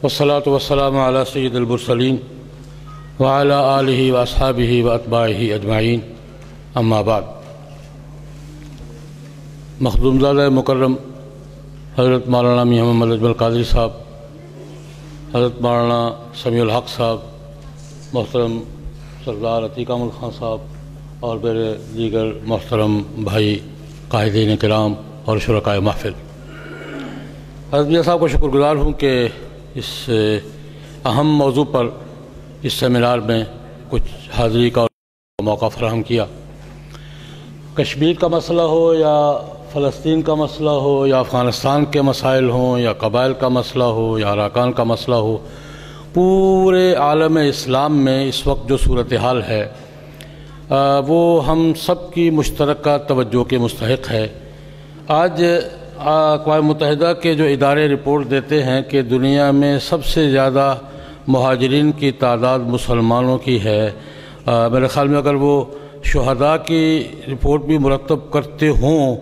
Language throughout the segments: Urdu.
والصلاة والسلام على سید المرسلین وعلى آلہ واصحابہ واتباعہ اجمعین، اما بعد۔ مخدوم زادہ مکرم حضرت مولانا میاں محمد اجمل قادری صاحب، حضرت مولانا سمیع الحق صاحب، محترم سردار عتیق احمد خان صاحب اور میرے دیگر محترم بھائی قائدین کرام اور شرکائے محفل، حضرت میاں صاحب کو شکر گزار ہوں کہ اس اہم موضوع پر اس سیمینار میں کچھ حاضری کا موقع فراہم کیا۔ کشمیر کا مسئلہ ہو یا فلسطین کا مسئلہ ہو یا افغانستان کے مسائل ہوں یا قبائل کا مسئلہ ہو یا اراکان کا مسئلہ ہو، پورے عالم اسلام میں اس وقت جو صورتحال ہے وہ ہم سب کی مشترکہ توجہ کے مستحق ہے۔ آج اقوام متحدہ کے جو ادارے رپورٹ دیتے ہیں کہ دنیا میں سب سے زیادہ مہاجرین کی تعداد مسلمانوں کی ہے، میرے خیال میں اگر وہ شہداء کی رپورٹ بھی مرتب کرتے ہوں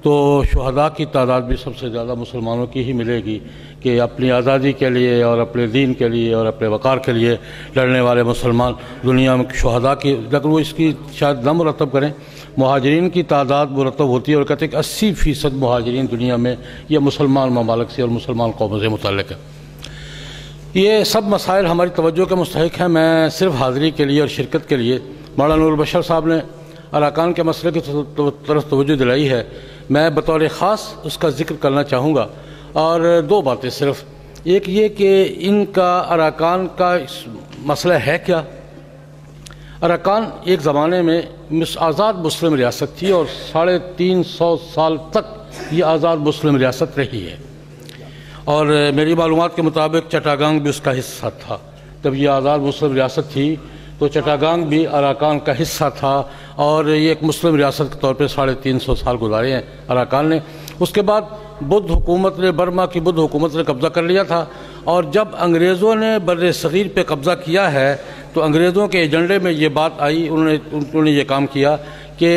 تو شہداء کی تعداد بھی سب سے زیادہ مسلمانوں کی ہی ملے گی کہ اپنی آزادی کے لیے اور اپنے دین کے لیے اور اپنے وقار کے لیے لڑنے والے مسلمان دنیا میں شہداء کی، اگر وہ اس کی شاید نہ مرتب کریں، مہاجرین کی تعداد مرتب ہوتی ہے اور کہتے ہیں کہ 80% مہاجرین دنیا میں یہ مسلمان ممالک سے اور مسلمان قوموں سے متعلق ہے۔ یہ سب مسائل ہماری توجہ کے مستحق ہیں۔ میں صرف حاضری کے لیے اور شرکت کے لیے مولانا نور البشر صاحب نے اراکان کے مسئلے کی طرف توجہ دلائی ہے، میں بطور خاص اس کا ذکر کرنا چاہوں گا، اور دو باتیں صرف۔ ایک یہ کہ ان کا اراکان کا مسئلہ ہے کیا۔ اراکان ایک زمانے میں آزاد مسلم ریاست تھی اور 350 سال تک یہ آزاد مسلم ریاست رہی ہے، اور میری معلومات کے مطابق چٹاگانگ بھی اس کا حصہ تھا۔ جب یہ آزاد مسلم ریاست تھی تو چٹاگانگ بھی اراکان کا حصہ تھا، اور یہ ایک مسلم ریاست کے طور پہ 350 سال گزارے ہیں اراکان نے۔ اس کے بعد بدھ حکومت نے، برما کی بدھ حکومت نے قبضہ کر لیا تھا، اور جب انگریزوں نے بر صغیر پہ قبضہ کیا ہے تو انگریزوں کے ایجنڈے میں یہ بات آئی، انہوں نے یہ کام کیا کہ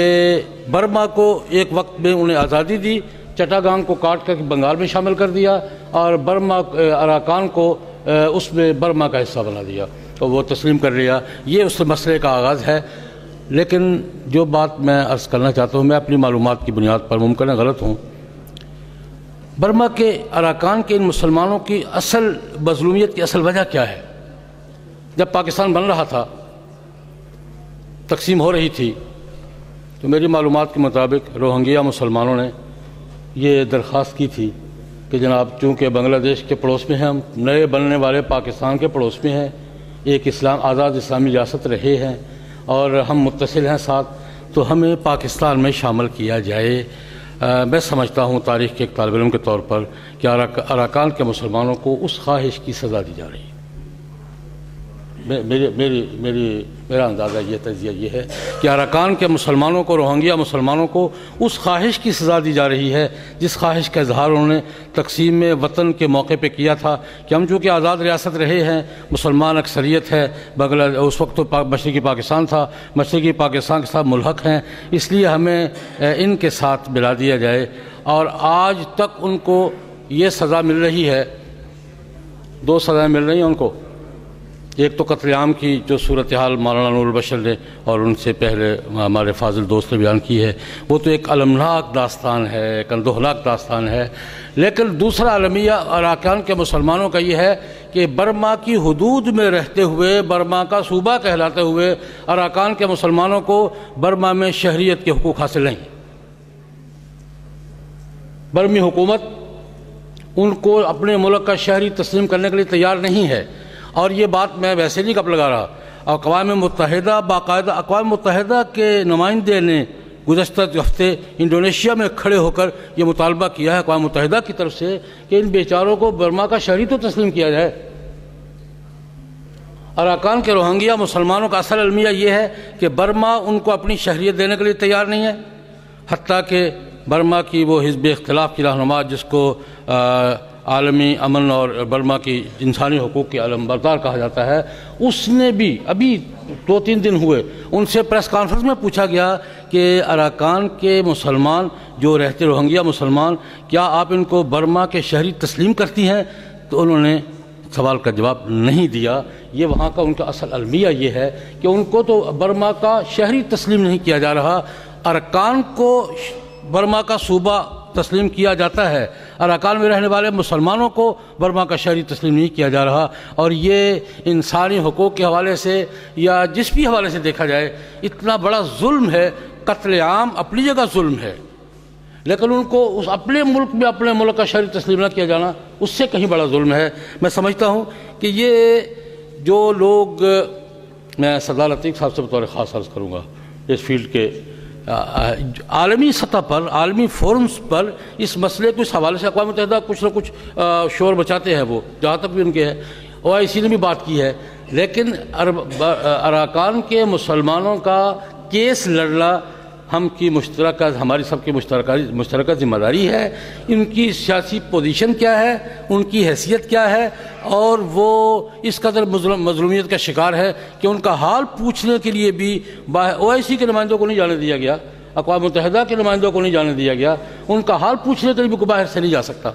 برما کو ایک وقت میں انہیں آزادی دی، چٹاگانگ کو کاٹ کر بنگال میں شامل کر دیا، اور برما اراکان کو اس میں برما کا حصہ بنا دیا، تو وہ تسلیم کر لیا۔ یہ اس مسئلے کا آغاز ہے۔ لیکن جو بات میں عرض کرنا چاہتا ہوں، میں اپنی معلومات کی بنیاد پر ممکن ہے غلط ہوں، برما کے اراکان کے ان مسلمانوں کی اصل مظلومیت کی اصل وجہ کیا ہے؟ جب پاکستان بن رہا تھا، تقسیم ہو رہی تھی، تو میری معلومات کے مطابق روہنگیا مسلمانوں نے یہ درخواست کی تھی کہ جناب چونکہ بنگلہ دیش کے پڑوس میں ہیں، ہم نئے بننے والے پاکستان کے پڑوس میں ہیں، ایک آزاد اسلامی ریاست رہے ہیں اور ہم متصل ہیں ساتھ، تو ہمیں پاکستان میں شامل کیا جائے۔ میں سمجھتا ہوں تاریخ کے ایک طالب علم کے طور پر کہ اراکان کے مسلمانوں کو اس خواہش کی سزا دی جا رہی ہے۔ میرا اندازہ یہ تجزیہ یہ ہے کہ اراکان کے مسلمانوں کو، روہنگیا مسلمانوں کو اس خواہش کی سزا دی جا رہی ہے جس خواہش کا اظہار انہوں نے تقسیم وطن کے موقع پہ کیا تھا کہ ہم چونکہ آزاد ریاست رہے ہیں، مسلمان اکثریت ہے، اس وقت تو مشرقی پاکستان تھا، مشرقی پاکستان کے ساتھ ملحق ہیں، اس لیے ہمیں ان کے ساتھ ملا دیا جائے۔ اور آج تک ان کو یہ سزا مل رہی ہے، 2 سزائیں مل رہی ہیں ان کو۔ ایک تو قتل عام کی جو صورتحال مولانا نور البشر نے اور ان سے پہلے ہمارے فاضل دوست نے بیان کی ہے، وہ تو ایک المناک داستان ہے، ایک اندوہناک داستان ہے۔ لیکن دوسرا المیہ اراکان کے مسلمانوں کا یہ ہے کہ برما کی حدود میں رہتے ہوئے، برما کا صوبہ کہلاتے ہوئے اراکان کے مسلمانوں کو برما میں شہریت کے حقوق حاصل نہیں۔ برمی حکومت ان کو اپنے ملک کا شہری تسلیم کرنے کے لیے تیار نہیں ہے، اور یہ بات میں ویسے نہیں کب لگا رہا۔ اقوام متحدہ باقاعدہ اقوام متحدہ کے نمائندے نے گزشتہ ہفتے انڈونیشیا میں کھڑے ہو کر یہ مطالبہ کیا ہے اقوام متحدہ کی طرف سے کہ ان بیچاروں کو برما کا شہری تو تسلیم کیا جائے۔ اراکان کے روہنگیا مسلمانوں کا اصل المیہ یہ ہے کہ برما ان کو اپنی شہریت دینے کے لیے تیار نہیں ہے، حتیٰ کہ برما کی وہ حزب اختلاف کی رہنما جس کو عالمی امن اور برما کی انسانی حقوق کے علم بردار کہا جاتا ہے، اس نے بھی ابھی 2-3 دن ہوئے ان سے پریس کانفرنس میں پوچھا گیا کہ اراکان کے مسلمان جو رہتے روہنگیا مسلمان، کیا آپ ان کو برما کے شہری تسلیم کرتی ہیں؟ تو انہوں نے سوال کا جواب نہیں دیا۔ یہ وہاں کا ان کا اصل المیہ یہ ہے کہ ان کو تو برما کا شہری تسلیم نہیں کیا جا رہا، ارکان کو برما کا صوبہ تسلیم کیا جاتا ہے، اراکان میں رہنے والے مسلمانوں کو برما کا شہری تسلیم نہیں کیا جا رہا، اور یہ انسانی حقوق کے حوالے سے یا جس بھی حوالے سے دیکھا جائے اتنا بڑا ظلم ہے۔ قتل عام اپنی جگہ ظلم ہے، لیکن ان کو اس اپنے ملک میں اپنے ملک کا شہری تسلیم نہ کیا جانا اس سے کہیں بڑا ظلم ہے۔ میں سمجھتا ہوں کہ یہ جو لوگ، میں سردار عتیق صاحب سے بطور خاص عرض کروں گا، اس فیلڈ کے عالمی سطح پر، عالمی فورمز پر اس مسئلے کو اس حوالے سے اقوام متحدہ کچھ نہ کچھ شور بچاتے ہیں، وہ جہاں تک بھی ان کے ہے، OIC نے بھی بات کی ہے، لیکن اراکان کے مسلمانوں کا کیس لڑنا ہماری سب کی مشترکہ ذمہ داری ہے۔ ان کی سیاسی پوزیشن کیا ہے، ان کی حیثیت کیا ہے، اور وہ اس قدر مظلومیت کا شکار ہے کہ ان کا حال پوچھنے کے لیے بھی OIC کے نمائندوں کو نہیں جانے دیا گیا، اقوام متحدہ کے نمائندوں کو نہیں جانے دیا گیا، ان کا حال پوچھنے کے لیے بھی کوئی باہر سے نہیں جا سکتا۔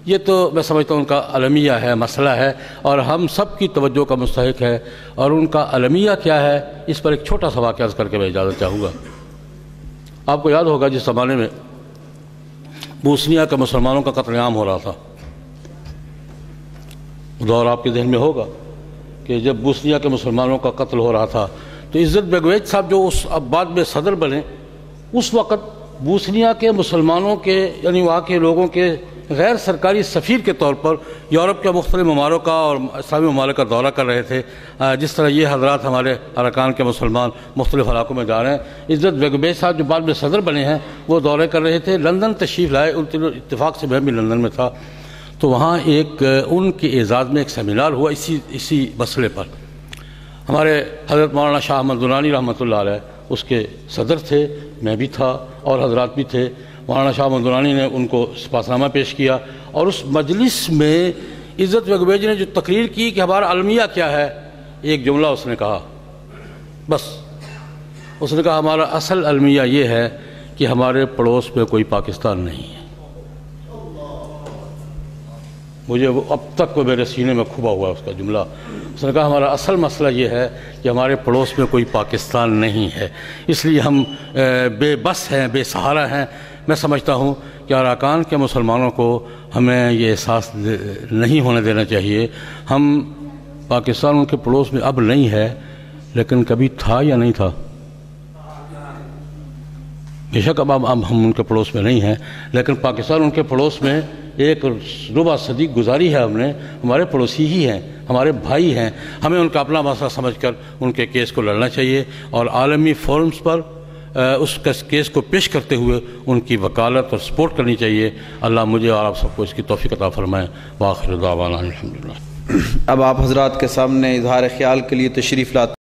یہ تو میں سمجھتا ہوں ان کا المیہ ہے، مسئلہ ہے، اور ہم سب کی توجہ کا مستحق ہے۔ اور ان کا المیہ کیا ہے، اس پر ایک چھوٹا سا واقعہ کر کے میں اجازت چاہوں گا۔ آپ کو یاد ہوگا جس زمانے میں بوسنیا کے مسلمانوں کا قتل عام ہو رہا تھا، دور آپ کے ذہن میں ہوگا کہ جب بوسنیا کے مسلمانوں کا قتل ہو رہا تھا تو عزت بیگویج صاحب جو اب بعد میں صدر بنے، اس وقت بوسنیا کے مسلمانوں کے یعنی وہاں کے لوگوں کے غیر سرکاری سفیر کے طور پر یورپ کے مختلف ممالک کا اور اسلامی ممالک کا دورہ کر رہے تھے، جس طرح یہ حضرات ہمارے اراکان کے مسلمان مختلف علاقوں میں جا رہے ہیں۔ عزت بیگویج صاحب جو بعد میں صدر بنے ہیں وہ دورے کر رہے تھے، لندن تشریف لائے، ان تینوں اتفاق سے میں بھی لندن میں تھا، تو وہاں ایک ان کے اعزاز میں ایک سیمینار ہوا اسی مسئلے پر۔ ہمارے حضرت مولانا شاہ احمد درانی رحمۃ اللہ علیہ اس کے صدر تھے، میں بھی تھا اور حضرات بھی تھے۔ مولانا شاہ احمد درانی نے ان کو سپاسنامہ پیش کیا، اور اس مجلس میں عزت بیگویج نے جو تقریر کی کہ ہمارا المیہ کیا ہے، ایک جملہ اس نے کہا، بس اس نے کہا ہمارا اصل المیہ یہ ہے کہ ہمارے پڑوس میں کوئی پاکستان نہیں ہے۔ مجھے وہ اب تک وہ میرے سینے میں کھبا ہوا ہے اس کا جملہ۔ اس نے کہا ہمارا اصل مسئلہ یہ ہے کہ ہمارے پڑوس میں کوئی پاکستان نہیں ہے، اس لیے ہم بے بس ہیں، بے سہارا ہیں۔ میں سمجھتا ہوں کہ اراکان کے مسلمانوں کو ہمیں یہ احساس نہیں ہونے دینا چاہیے۔ ہم پاکستان ان کے پڑوس میں اب نہیں ہے، لیکن کبھی تھا یا نہیں تھا؟ بے شک اب ہم ان کے پڑوس میں نہیں ہیں، لیکن پاکستان ان کے پڑوس میں ایک ربع صدی گزاری ہے، ہم نے، ہمارے پڑوسی ہی ہیں، ہمارے بھائی ہیں۔ ہمیں ان کا اپنا مسئلہ سمجھ کر ان کے کیس کو لڑنا چاہیے، اور عالمی فورمز پر اس کیس کو پیش کرتے ہوئے ان کی وکالت اور سپورٹ کرنی چاہیے۔ اللہ مجھے اور آپ سب کو اس کی توفیق عطا فرمائے۔ وآخر دعوانا الحمدللہ۔ اب آپ حضرات کے سامنے اظہار خیال کے لیے تشریف لاتے